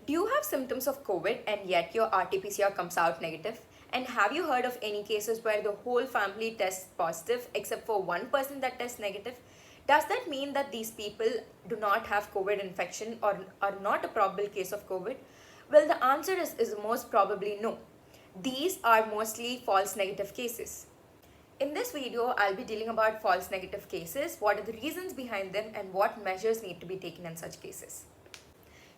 Do you have symptoms of COVID and yet your RT-PCR comes out negative? And have you heard of any cases where the whole family tests positive except for one person that tests negative? Does that mean that these people do not have COVID infection or are not a probable case of COVID? Well, the answer is most probably no. These are mostly false negative cases. In this video, I'll be dealing about false negative cases, what are the reasons behind them, and what measures need to be taken in such cases.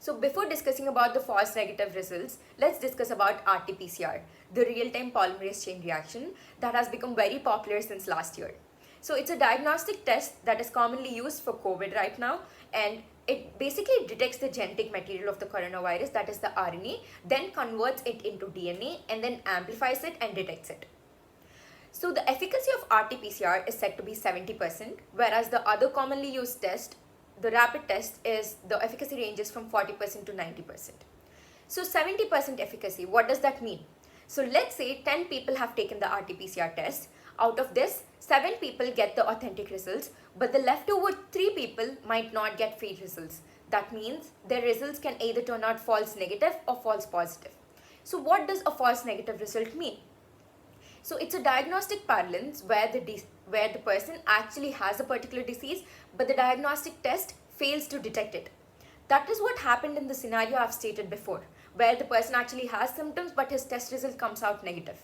So before discussing about the false negative results, let's discuss about RT-PCR, the real-time polymerase chain reaction that has become very popular since last year. So it's a diagnostic test that is commonly used for COVID right now, and it basically detects the genetic material of the coronavirus, that is the RNA, then converts it into DNA and then amplifies it and detects it. So the efficacy of RT-PCR is said to be 70%, whereas the other commonly used test, the rapid test, is the efficacy ranges from 40% to 90%. So 70% efficacy, what does that mean? So let's say 10 people have taken the RT-PCR test. Out of this, 7 people get the authentic results, but the leftover 3 people might not get free results. That means their results can either turn out false negative or false positive. So what does a false negative result mean? So it's a diagnostic parlance where the person actually has a particular disease, but the diagnostic test fails to detect it. That is what happened in the scenario I've stated before, where the person actually has symptoms, but his test result comes out negative.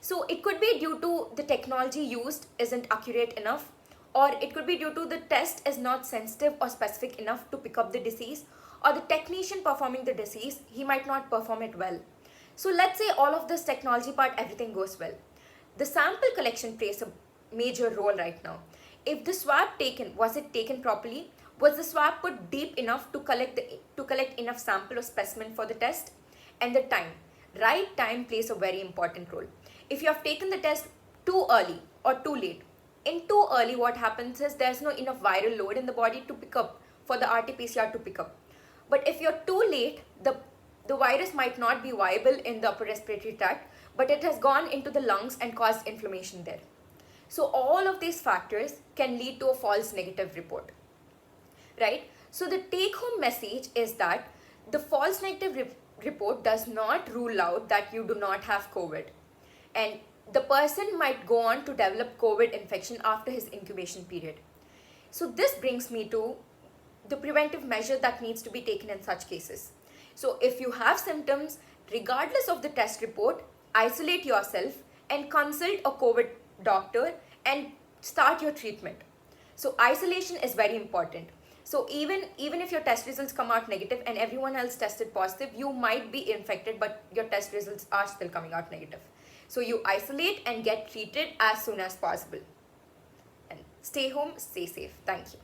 So it could be due to the technology used isn't accurate enough, or it could be due to the test is not sensitive or specific enough to pick up the disease, or the technician performing the disease, he might not perform it well. So let's say all of this technology part, everything goes well. The sample collection plays a major role right now. If the swab taken, was it taken properly? Was the swab put deep enough to collect enough sample or specimen for the test? And the time. Right time plays a very important role. If you have taken the test too early or too late, in too early what happens is there's no enough viral load in the body to pick up, for the RT-PCR to pick up. But if you're too late, the virus might not be viable in the upper respiratory tract, but it has gone into the lungs and caused inflammation there. So all of these factors can lead to a false negative report, right? So the take-home message is that the false negative report does not rule out that you do not have COVID. And the person might go on to develop COVID infection after his incubation period. So this brings me to the preventive measure that needs to be taken in such cases. So if you have symptoms, regardless of the test report, isolate yourself and consult a COVID doctor and start your treatment. So isolation is very important. So even if your test results come out negative and everyone else tested positive, you might be infected, but your test results are still coming out negative. So you isolate and get treated as soon as possible. And stay home, stay safe. Thank you.